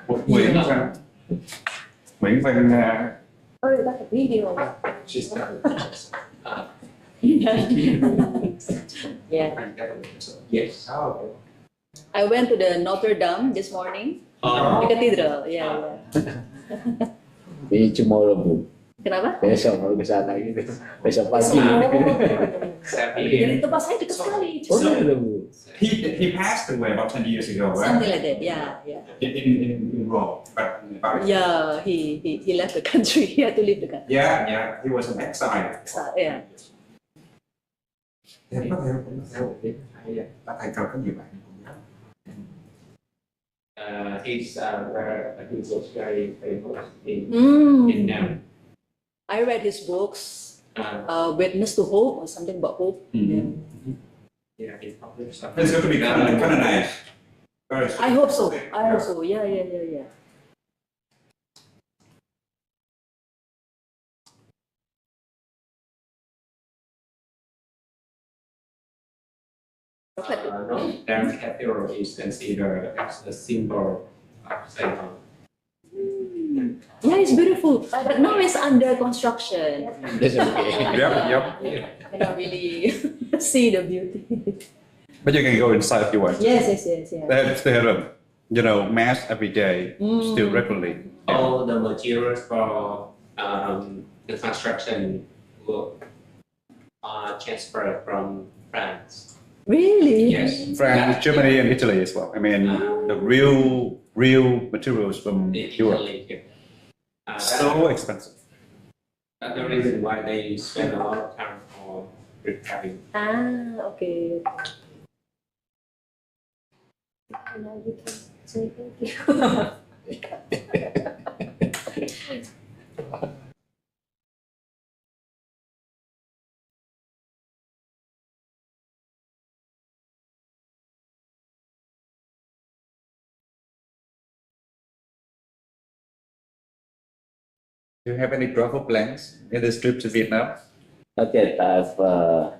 Nguyễn Nguyễn Văn Oh, you got a video. she's Yeah. Yes. Oh. I went to the Notre Dame this morning. The cathedral. Yeah. Maybe tomorrow, Bu. Kenapa? Besok mau ke sana gitu. Besok pagi. Dari tempat saya dekat sekali. Oh, ada, Bu. He passed away about 10 years ago, right? Something like that. Yeah. In Rome, but Yeah. He left the country. He had to leave the country. yeah, he was an exile. Yeah. Thì có thể thầy cầu có nhiều bạn cũng nhớ. He was very famous in Nam. I read his books. Witness to Hope or something about hope. Yeah, he published stuff. It's going to be kind of nice. Very I hope so. Yeah. Notre Dame Cathedral is considered as a symbol of Satan. Yeah, it's beautiful. But now it's under construction. That's okay. Yep. Cannot really see the beauty. But you can go inside if you want. Yes. They have mass every day, still regularly. All the materials for the construction work are transferred from France. Really? Yes. France, Germany, and Italy as well. I mean, the real materials from Europe. Italy. So expensive. That's the reason why they spend a lot of time on repairing. Okay. Now you can say thank you. Do you have any travel plans in this trip to Vietnam? Not yet. I've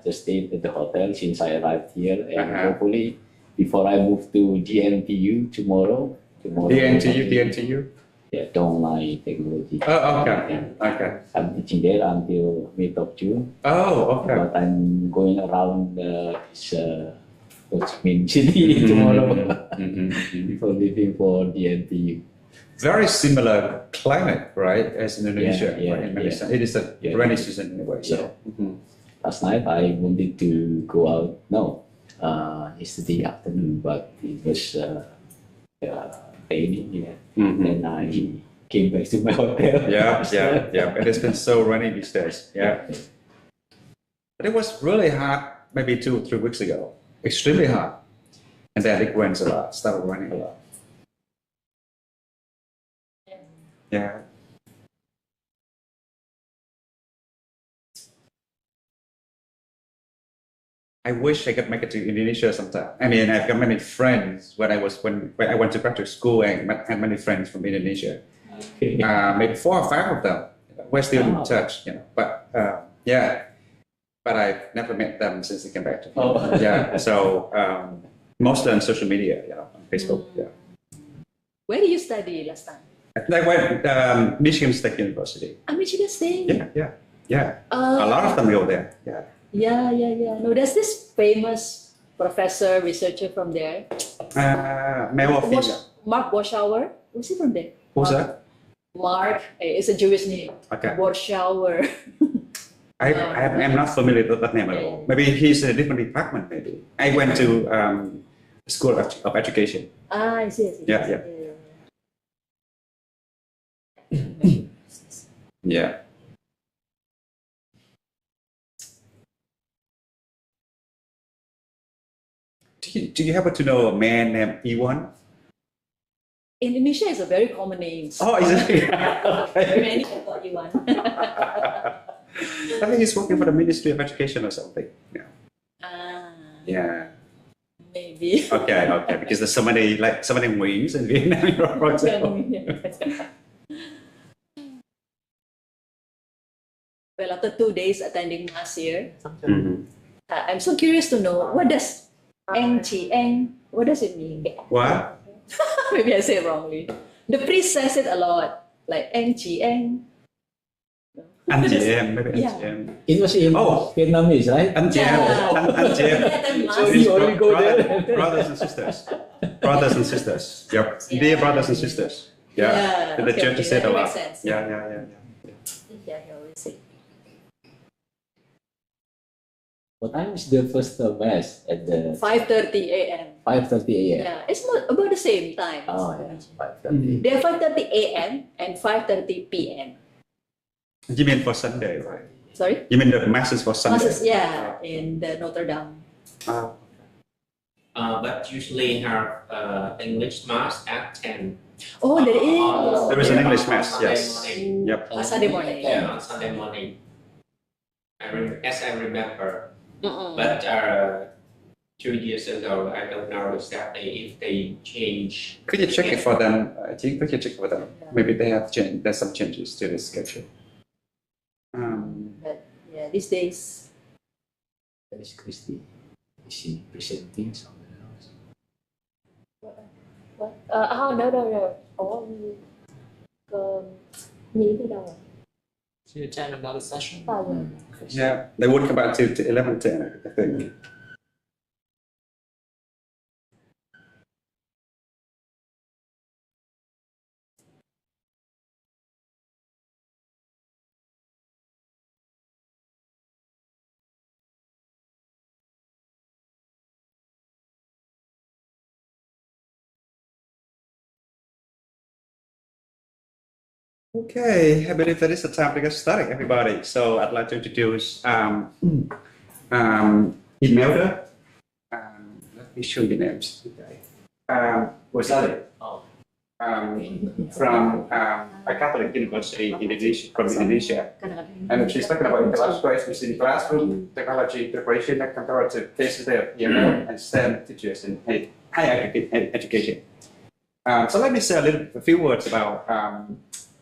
just stayed at the hotel since I arrived here, and hopefully, before I move to DNTU tomorrow. DNTU? Yeah, Donglai Technology. Oh, okay. Yeah. Okay. I'm teaching there until mid of June. Oh, okay. But I'm going around this Ho Chi Minh City tomorrow before leaving for DNTU. Very similar climate, right, as Indonesia. Yeah, right? In Malaysia. It is a rainy season in a way. So. Last night I wanted to go out. No, yesterday afternoon, but it was raining. Then I came back to my hotel. Yeah. It has been so rainy these days. Yeah. But it was really hot maybe 2 or 3 weeks ago. Extremely hot. And then it rains a lot, started raining a lot. Yeah. I wish I could make it to Indonesia sometime. I mean, I've got many friends when I went to graduate school and had many friends from Indonesia. Okay. Maybe 4 or 5 of them. We're still in touch, But but I've never met them since they came back to me. Yeah. So mostly on social media, on Facebook. Yeah. Where did you study last time? I went Michigan State University. Michigan State. Yeah. A lot of them go there. Yeah. Yeah. No, there's this famous professor, researcher from there. Male or female? Mark Warschauer. Was he from there? Who's that? Mark. It's a Jewish name. Okay. Warschauer. I'm not familiar with that name at all. Maybe he's in a different department, maybe. I went to School of Education. I see. Yeah. Yeah. Do you happen to know a man named Iwan? In Indonesia, it's a very common name. Oh, is it? Very many people Iwan. I think he's working for the Ministry of Education or something. Yeah. Maybe. Okay. Because there's so many wings in Vietnam, for example. Well, after 2 days attending mass here, I'm so curious to know what does Eng Chi Eng, what does it mean? What? Maybe I say it wrongly. The priest says it a lot, like Eng Chi Eng. Anh chị em, maybe anh Yeah. chị em. It was in Oh. Vietnamese, right? Anh chị em, Yeah. anh chị em. Let them So ask. you only go there. Brothers and sisters. Brothers and sisters. Yep. Yeah. Dear brothers and sisters. Yeah. Yeah, The okay, church okay, said that a lot. makes sense. Yeah. Yeah, he always say. What time is the first mass at the 5:30 a.m. 5:30 a.m.? Yeah, it's not about the same time. Oh yeah, 5:30. They're 5:30 a.m. and 5:30 p.m. You mean for Sunday, right? Sorry? You mean the masses for Sunday? Masses, yeah, in the Notre Dame. Ah. But usually have English mass at 10. Oh, there is. There is an English on mass, Sunday yes. morning. Yep. On Sunday morning. Yeah, on Sunday morning. As I remember. Mm-mm. But 2 years ago, I don't know exactly if they change. Could you check it for them? Could you check for them? Maybe they have changed. There's some changes to the schedule. But yeah, these days. That is Christy. Is she presenting somewhere else? What? No. Ủa, Nhi đi đâu rồi? She attend another session. Yeah, they would come back to 11:10, I think. Okay, I believe that is the time to get started, everybody. So I'd like to introduce Imelda. Let me show you names. Okay. Rosali. Oh. From a Catholic university in Indonesia, from Indonesia. And she's talking about intellectual expertise in classroom, technology preparation, and comparative cases of EML and STEM teachers in higher education. So let me say a few words about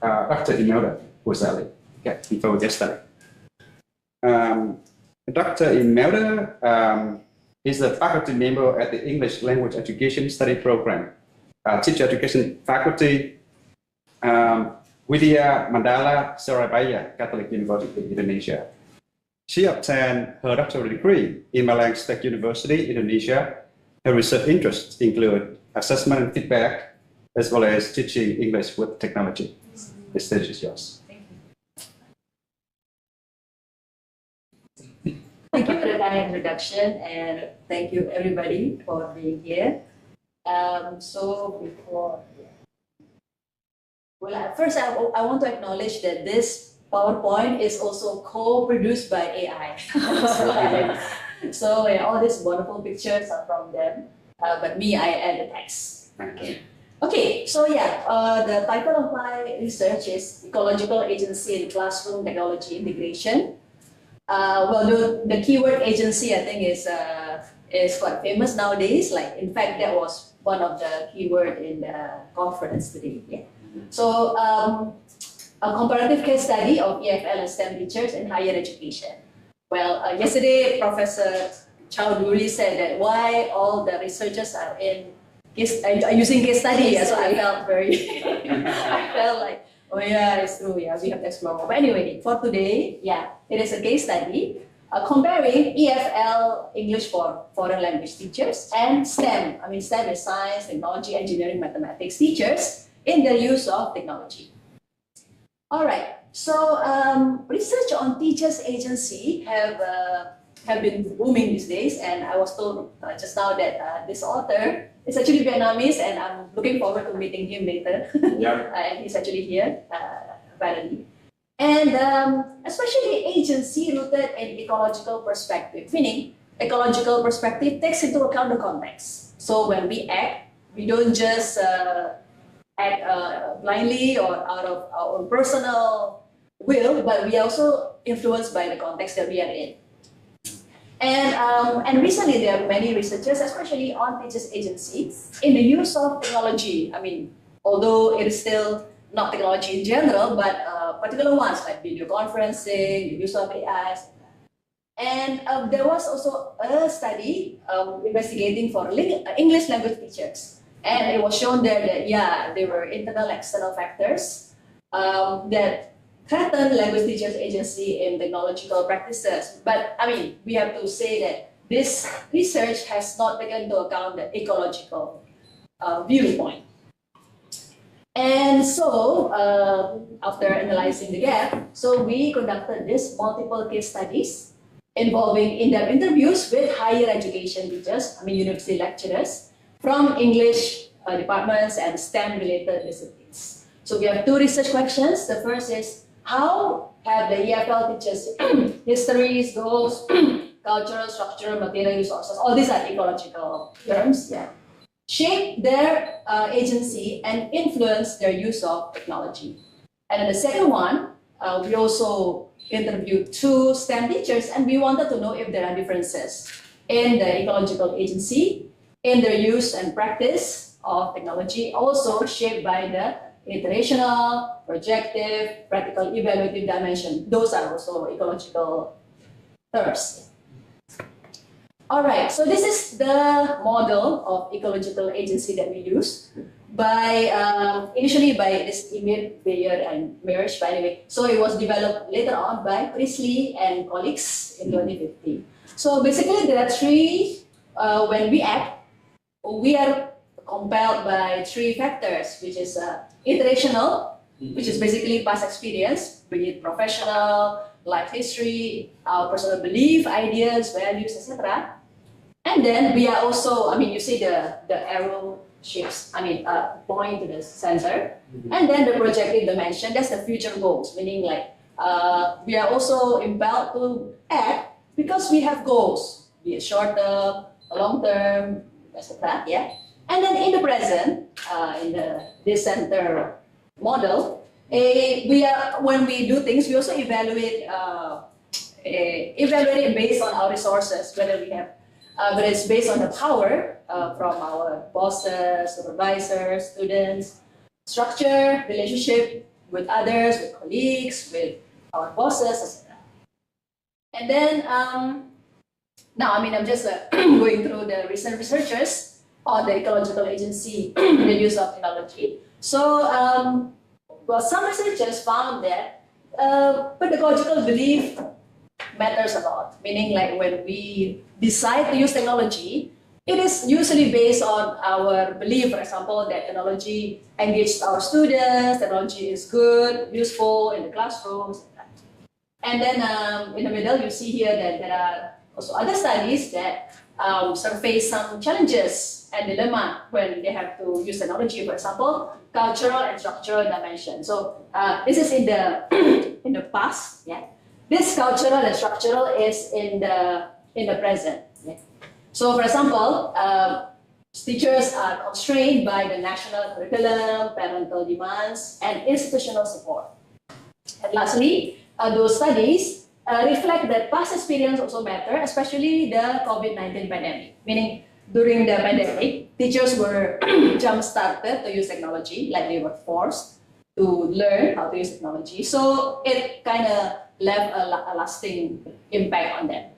Dr. Imelda Rosali, okay, before we get started. Dr. Imelda is a faculty member at the English Language Education Study Program, teacher education faculty, Widya Mandala Surabaya Catholic University, Indonesia. She obtained her doctoral degree in Malang State University, Indonesia. Her research interests include assessment and feedback, as well as teaching English with technology. The stage is yours. Thank you for the kind introduction, and thank you everybody for being here. First I want to acknowledge that this PowerPoint is also co-produced by AI. So all these wonderful pictures are from them, but me, I add the text. Okay, so the title of my research is Ecological Agency in Classroom Technology Integration. The keyword agency, I think, is quite famous nowadays. Like, in fact, that was one of the keyword in the conference today. Yeah. So, a comparative case study of EFL and STEM teachers in higher education. Well, yesterday, Professor Chowdhury said that why all the researchers are using case study. So I felt I felt like, oh yeah, it's true. Yeah, we have to explore more. But anyway, for today, it is a case study comparing EFL English for foreign language teachers and STEM. I mean, STEM is science, technology, engineering, mathematics teachers in the use of technology. All right. So research on teachers' agency have been booming these days, and I was told just now that this author is actually Vietnamese, and I'm looking forward to meeting him later. And he's actually here, apparently. And especially agency rooted in ecological perspective, meaning ecological perspective takes into account the context. So when we act, we don't just act blindly or out of our own personal will, but we are also influenced by the context that we are in. And recently there are many researchers, especially on teachers' agencies, in the use of technology. I mean, although it is still not technology in general, but particular ones like video conferencing, the use of AI. And there was also a study investigating for English language teachers. And it was shown there that, yeah, there were internal and external factors that threaten language teachers' agency in technological practices. But I mean, we have to say that this research has not taken into account the ecological viewpoint. And so, after analyzing the gap, so we conducted this multiple case studies involving in-depth interviews with higher education teachers, I mean university lecturers, from English departments and STEM-related disciplines. So we have two research questions. The first is, how have the EFL teachers' histories, goals, cultural, structural, material resources, all these are ecological terms, yeah, shape their agency and influence their use of technology. And then the second one, we also interviewed two STEM teachers, and we wanted to know if there are differences in the ecological agency, in their use and practice of technology, also shaped by the iterational, projective, practical, evaluative dimension. Those are also ecological terms. All right, so this is the model of ecological agency that we use by initially by this Emir, Bayer, and Mersch, by the way. So it was developed later on by Priestley and colleagues in 2015. So basically, there are three. When we act, we are compelled by three factors, which is iterational, which is basically past experience, be it professional, life history, our personal belief, ideas, values, etc. And then we are also, I mean, you see the arrow shapes, I mean, point to the center. And then the projective dimension, that's the future goals, meaning like we are also impelled to act because we have goals, be it short term, long term, etc. Yeah. And then in the present, in this center model, when we do things, we also evaluate it based on our resources, whether we have, but it's based on the power from our bosses, supervisors, students, structure, relationship with others, with colleagues, with our bosses, etc. And then now, I mean, I'm just going through the recent researchers on the ecological agency, the use of technology. So, well, some researchers found that pedagogical belief matters a lot, meaning like when we decide to use technology, it is usually based on our belief, for example, that technology engages our students, technology is good, useful in the classrooms. And then in the middle, you see here that there are also other studies that surface some challenges and dilemma when they have to use technology, for example, cultural and structural dimension. So this is in the in the past, yeah. This cultural and structural is in the present. Yeah. So, for example, teachers are constrained by the national curriculum, parental demands, and institutional support. And lastly, those studies reflect that past experience also matter, especially the COVID-19 pandemic. Meaning, during the pandemic, teachers were jump-started to use technology, like they were forced to learn how to use technology. So it kind of left a lasting impact on them.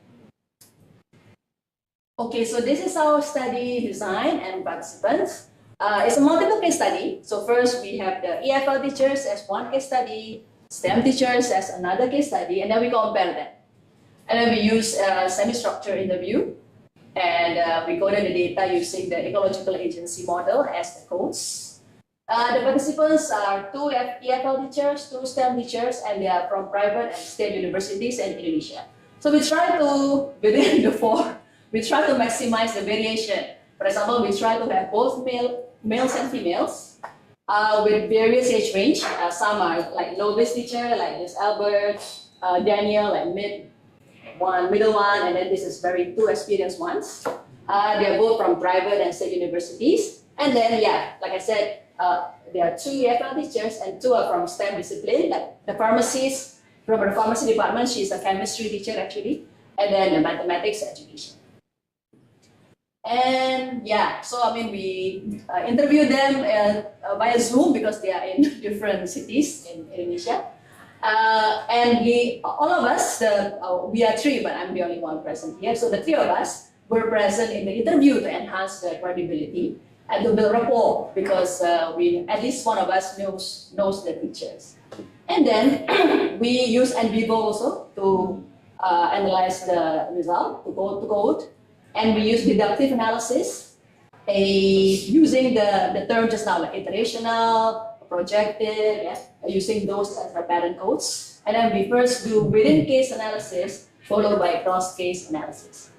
Okay, so this is our study design and participants. It's a multiple case study. So first we have the EFL teachers as one case study, STEM teachers as another case study, and then we compare them. And then we use a semi-structured interview, and we coded the data using the ecological agency model as the codes. The participants are two EFL teachers, two STEM teachers, and they are from private and state universities in Indonesia. So we try to, within the four, we try to maximize the variation. For example, we try to have both males and females with various age range. Some are like low-base teacher, like this Albert, Daniel, and middle one, and then this is very two experienced ones. They're both from private and state universities. And then, yeah, like I said, there are two EFL teachers and two are from STEM discipline, like the pharmacist, from the pharmacy department, she's a chemistry teacher actually, and then the mathematics education. And yeah, so I mean, we interview them via Zoom because they are in different cities in Indonesia. And all of us, we are three, but I'm the only one present here. So the three of us were present in the interview to enhance the credibility. and to build rapport because we at least one of us knows the teachers. And then we use NVivo also to analyze the result, to code. And we use deductive analysis, using the term just now, like iterational, projective, yeah, using those as our pattern codes. And then we first do within case analysis, followed by cross case analysis.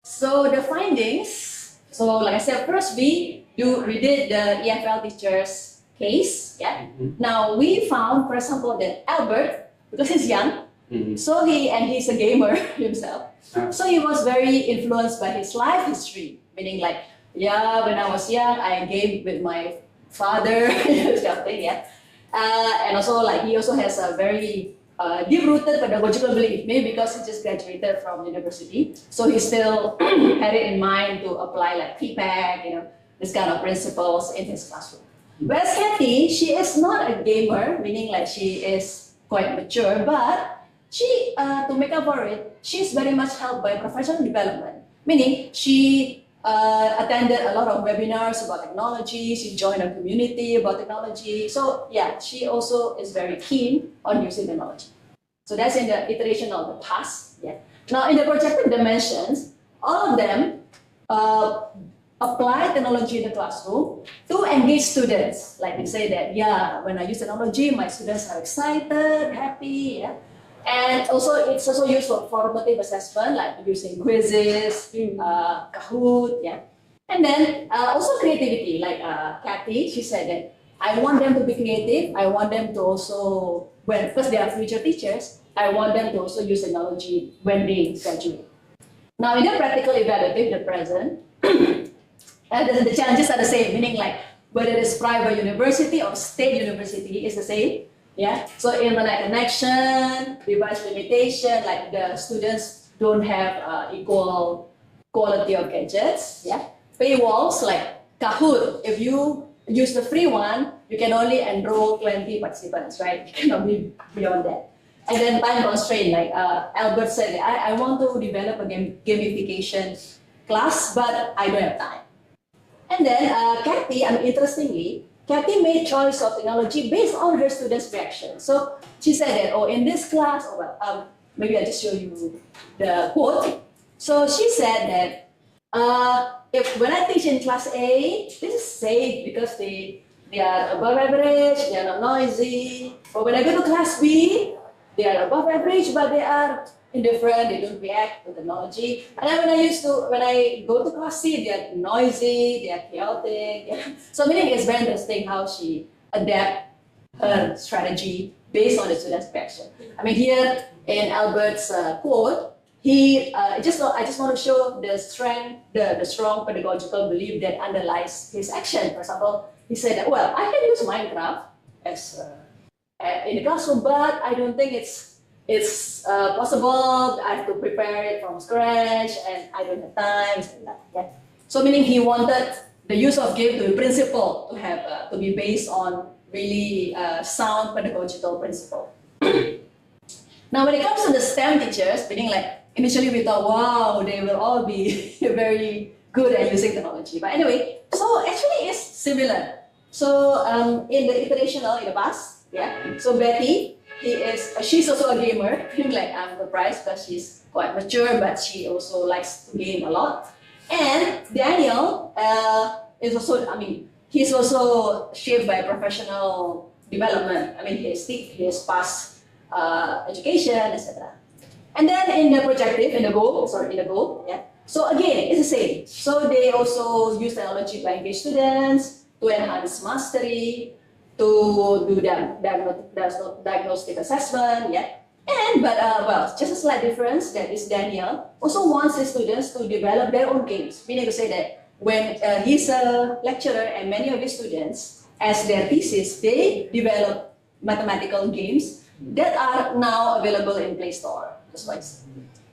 So the findings, so like I said, first we did the EFL teachers case, yeah. Now we found, for example, that Albert, because he's young, so he's a gamer himself, so he was very influenced by his life history, meaning like, yeah, when I was young, I gamed with my father, something, yeah. And also like he also has a very deep-rooted pedagogical belief, maybe because he just graduated from university, so he still had it in mind to apply like feedback, this kind of principles in his classroom. Whereas Kathy, she is not a gamer, meaning like she is quite mature, but she, to make up for it, she's very much helped by professional development, meaning she attended a lot of webinars about technology, she joined a community about technology, so yeah, she also is very keen on using technology. So that's in the iteration of the past. Yeah. Now in the projective dimensions, all of them apply technology in the classroom to engage students. Like they say that, yeah, when I use technology, my students are excited, happy, yeah. And also, it's also used for formative assessment, like using quizzes, Kahoot, yeah. And then also creativity, like Kathy, she said that I want them to be creative. I want them to also, because they are future teachers, I want them to also use technology when they graduate. Now, in the practical evaluative, the present, the challenges are the same, meaning like whether it's private university or state university is the same. Yeah, so internet connection, device limitation, like the students don't have equal quality of gadgets. Yeah, paywalls like Kahoot. If you use the free one, you can only enroll 20 participants, right? You cannot be beyond that. And then time constraint, like Albert said, I want to develop a gamification class, but I don't have time. And then Kathy, interestingly, Kathy made choice of technology based on her students' reaction. So she said that, oh, in this class, maybe I just show you the quote. So she said that when I teach in class A, this is safe because they are above average, they are not noisy. But when I go to class B, they are above average, but they are indifferent, they don't react to technology. And then when I go to class C, they are noisy, they are chaotic. Yeah. So meaning it's very interesting how she adapt her strategy based on the student's reaction. I mean, here in Albert's quote, I just want to show the strength, the strong pedagogical belief that underlies his action. For example, he said that, well, I can use Minecraft as in the classroom, but I don't think it's possible. I have to prepare it from scratch, and I don't have time. Yeah. So meaning he wanted the use of game to be principle, to have to be based on really sound pedagogical principle. Now, when it comes to the STEM teachers, meaning like initially we thought, wow, they will all be very good at using technology. But anyway, so actually it's similar. So in the iterational in the past, yeah. So Betty, she's also a gamer. Like I'm surprised because she's quite mature, but she also likes to game a lot. And Daniel is also, he's also shaped by professional development. He has past education, etc. And then in the projective, in the goal, yeah. So again, it's the same. So they also use technology to engage students, to enhance mastery, to do diagnostic assessment, yeah. But just a slight difference that is Daniel also wants his students to develop their own games, meaning to say that when he's a lecturer and many of his students, as their thesis, they develop mathematical games that are now available in Play Store. That's why it's.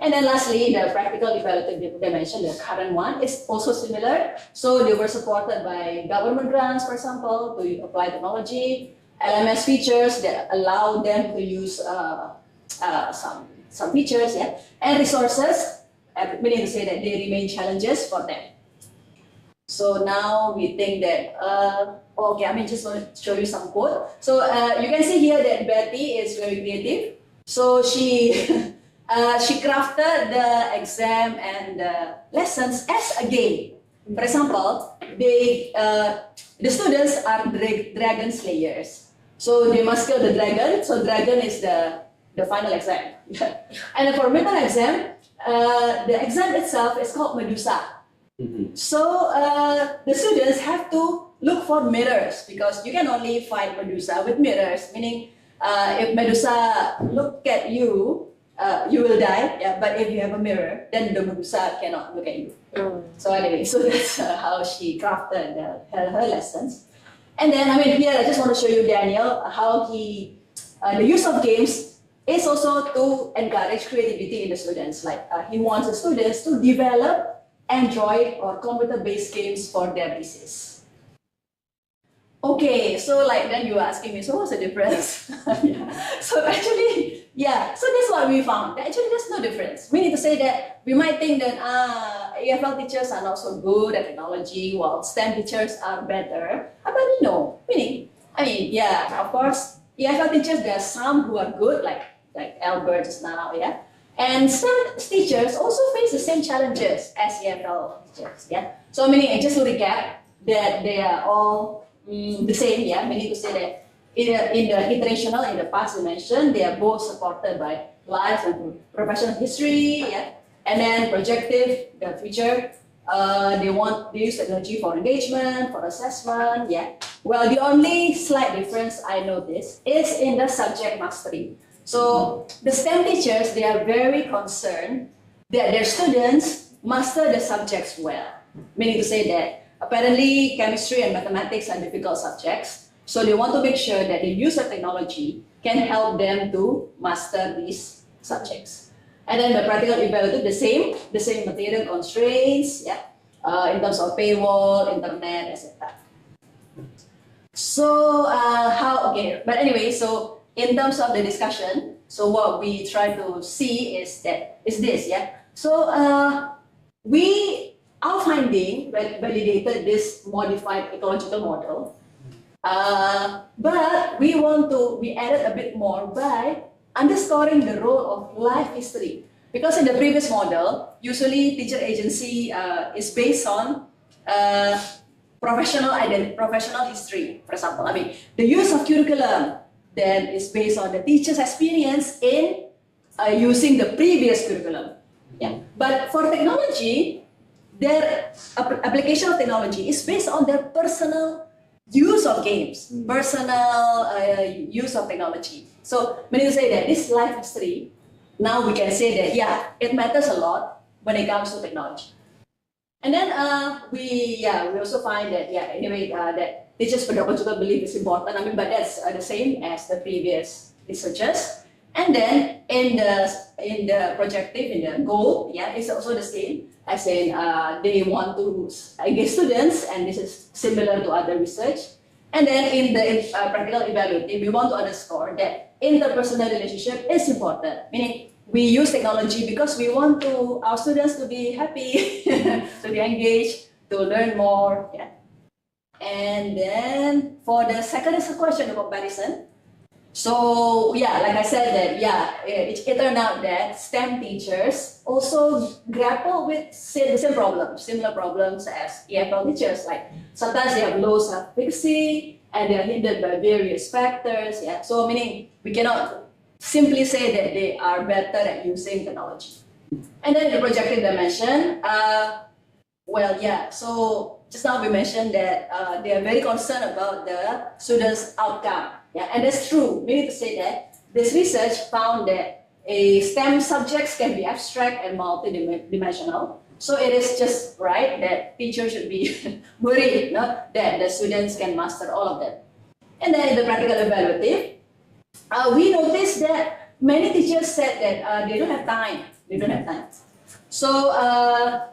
And then lastly, the practical evaluative dimension, the current one, is also similar. So they were supported by government grants, for example, to apply technology, LMS features that allow them to use some features, yeah, and resources, meaning to say that they remain challenges for them. So now we think that, okay, I mean, just want to show you some quote. So you can see here that Betty is very creative. So she she crafted the exam and the lessons as a game. For example, the students are dragon slayers. So they must kill the dragon. So dragon is the final exam. And for middle exam, the exam itself is called Medusa. So the students have to look for mirrors because you can only fight Medusa with mirrors, meaning if Medusa look at you, you will die. Yeah, but if you have a mirror, then the Medusa cannot look at you. So anyway, so that's how she crafted her lessons. And then, I mean, here I just want to show you Daniel, how he, the use of games is also to encourage creativity in the students. Like he wants the students to develop Android or computer-based games for their thesis. Okay, so like then you were asking me, so what's the difference? Yeah. So actually, yeah, so that's what we found. Actually, there's no difference. We need to say that we might think that EFL teachers are not so good at technology, while STEM teachers are better. But no, meaning, I mean, yeah, of course, EFL teachers, there are some who are good, like Albert just now, yeah. And STEM teachers also face the same challenges as EFL teachers, yeah. So meaning, just to recap, that they are all the same, yeah. We need to say that in the international, in the past we mentioned, they are both supported by life and professional history, yeah. And then projective, the future, they use technology for engagement, for assessment, yeah. Well, the only slight difference I noticed is in the subject mastery. So the STEM teachers, they are very concerned that their students master the subjects well. Meaning to say that apparently chemistry and mathematics are difficult subjects. So they want to make sure that the use of technology can help them to master these subjects. And then the practical evaluative, the same material constraints, yeah, in terms of paywall, internet, etc. So but anyway, so in terms of the discussion, so what we try to see is this, yeah. So our finding validated this modified ecological model, but we added a bit more by underscoring the role of life history. Because in the previous model, usually teacher agency is based on professional history, for example. I mean, the use of curriculum then is based on the teacher's experience in using the previous curriculum. Yeah. But for technology, their application of technology is based on their personal use of games, personal use of technology. So when you say that this life history, now we can say that, yeah, it matters a lot when it comes to technology. And then we also find that, yeah, anyway, that teachers' pedagogical belief is important. I mean, but that's the same as the previous researchers. And then in the projective, in the goal, yeah, it's also the same. As in, they want to engage students, and this is similar to other research. And then in the practical evaluative, we want to underscore that interpersonal relationship is important. Meaning, we use technology because we want our students to be happy, to be engaged, to learn more. Yeah. And then for the second question, the comparison. So yeah, like I said that, yeah, it turned out that STEM teachers also grapple with the same problems, similar problems as EFL teachers. Like sometimes they have low self-efficacy and they are hindered by various factors. Yeah, so meaning we cannot simply say that they are better at using technology. And then the projective dimension, well, yeah, so just now we mentioned that they are very concerned about the students' outcome. Yeah, and that's true. We need to say that this research found that STEM subjects can be abstract and multidimensional. So it is just right that teachers should be worried that the students can master all of them. And then in the practical evaluative, we noticed that many teachers said that they don't have time. They don't have time. So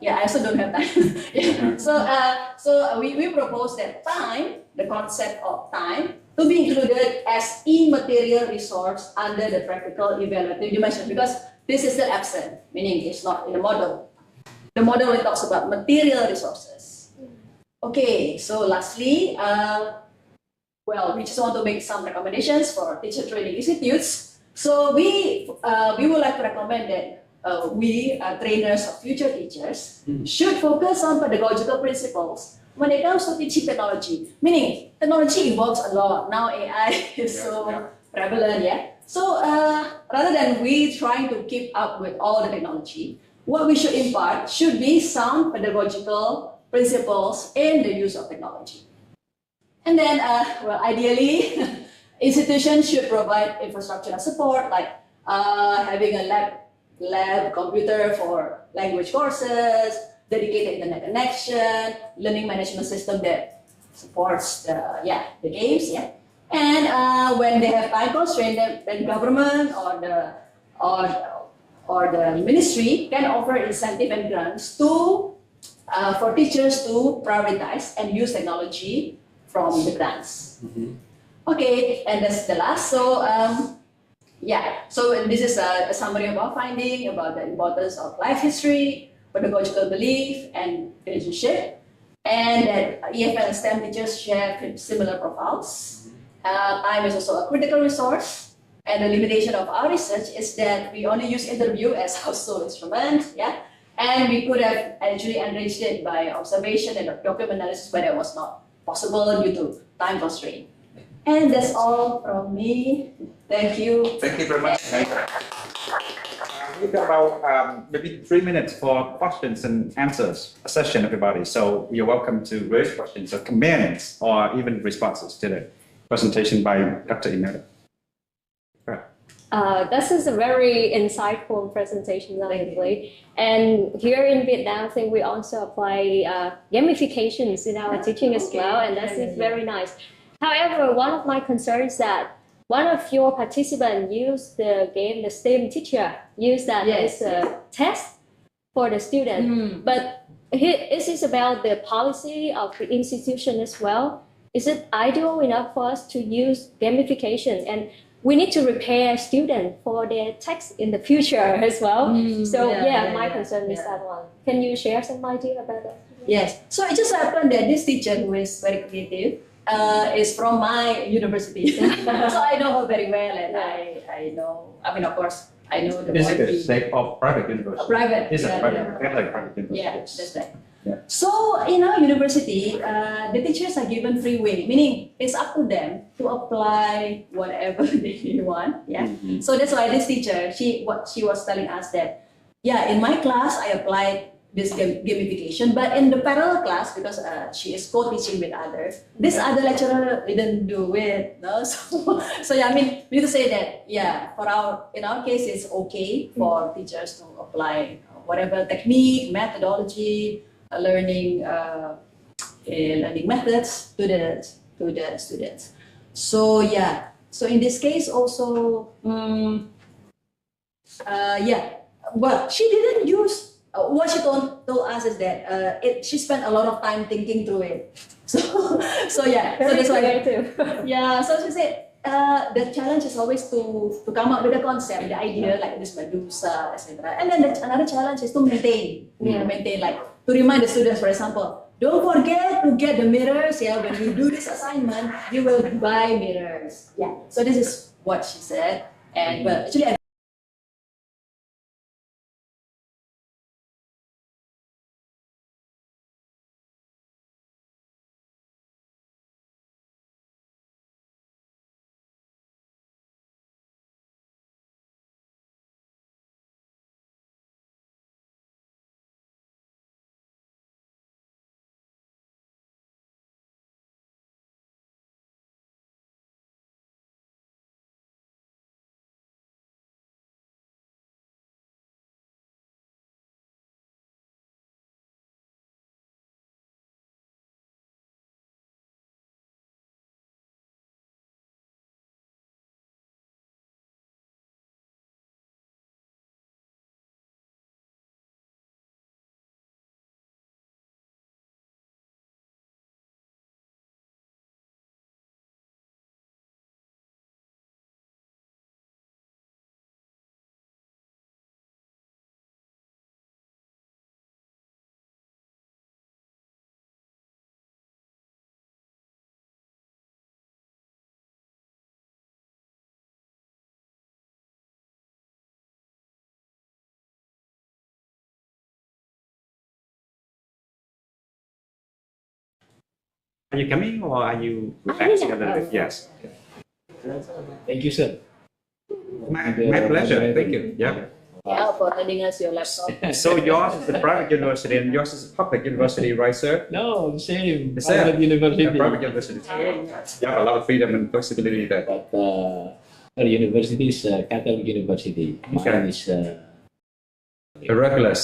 yeah, I also don't have time. Yeah. So we propose that time, the concept of time, to be included as immaterial resource under the practical evaluative dimension, because this is still absent, meaning it's not in the model. The model only talks about material resources. Okay, so lastly, well, we just want to make some recommendations for teacher training institutes. So we would like to recommend that we, trainers of future teachers, should focus on pedagogical principles when it comes to teaching technology. Meaning, technology evolves a lot. Now AI is so prevalent, yeah. So rather than we trying to keep up with all the technology, what we should impart should be some pedagogical principles in the use of technology. And then, well, ideally, institutions should provide infrastructural support, like having a lab computer for language courses, dedicated internet connection, learning management system that supports the games, yeah. And when they have time constraint, then government or the ministry can offer incentive and grants to for teachers to prioritize and use technology from the grants. Okay, and that's the last. So so this is a summary of our finding about the importance of life history, pedagogical belief, and relationship, and that EFL and STEM teachers share similar profiles. Time is also a critical resource, and the limitation of our research is that we only use interview as our sole instrument, yeah, and we could have actually enriched it by observation and document analysis, but that was not possible due to time constraint. And that's all from me. Thank you. Thank you very much. We've got about maybe 3 minutes for questions and answers session, everybody. So you're welcome to raise questions or comments or even responses to the presentation by Dr. Imelda. This is a very insightful presentation, honestly. And here in Vietnam, I think we also apply gamifications in our teaching as well, and that is very nice. However, one of my concerns is that one of your participants used the game, the STEM teacher, used that as a test for the student. But this is about the policy of the institution as well. Is it ideal enough for us to use gamification? And we need to prepare students for their text in the future as well. My concern is that one. Can you share some idea about that? Yes. So it just happened that this teacher, who is very creative, is from my university. So I know her very well, and I know. I mean, of course, I know the. Is it a state of private university? Private. It's a private, Catholic private university. Yeah, that's right. Yeah. So in our university, the teachers are given free will, meaning it's up to them to apply whatever they want. Yeah. So that's why this teacher, she was telling us that, in my class I applied this gamification, but in the parallel class, because she is co-teaching with others, this other lecturer didn't do it. No, so I mean, we need to say that in our case, it's okay for teachers to apply whatever technique, methodology, learning methods to the students. So so in this case also, well, she didn't use. What she told us is that she spent a lot of time thinking through it. So that's why. So she said the challenge is always to come up with a concept, the idea, like this Medusa, etc. And then another challenge is to maintain, like to remind the students, for example, don't forget to get the mirrors. When you do this assignment, you will buy mirrors. So this is what she said, and well, actually. Are you coming or are you relaxing a little bit? Yes. Thank you, sir. My pleasure. Thank you. Yeah. Yeah, for lending us your laptop. So yours is a private university and yours is a public university, right, sir? No, same. The same. Private university. A private university. You have a lot of freedom and flexibility there. But her university is Catholic University. Okay. Mine is A regular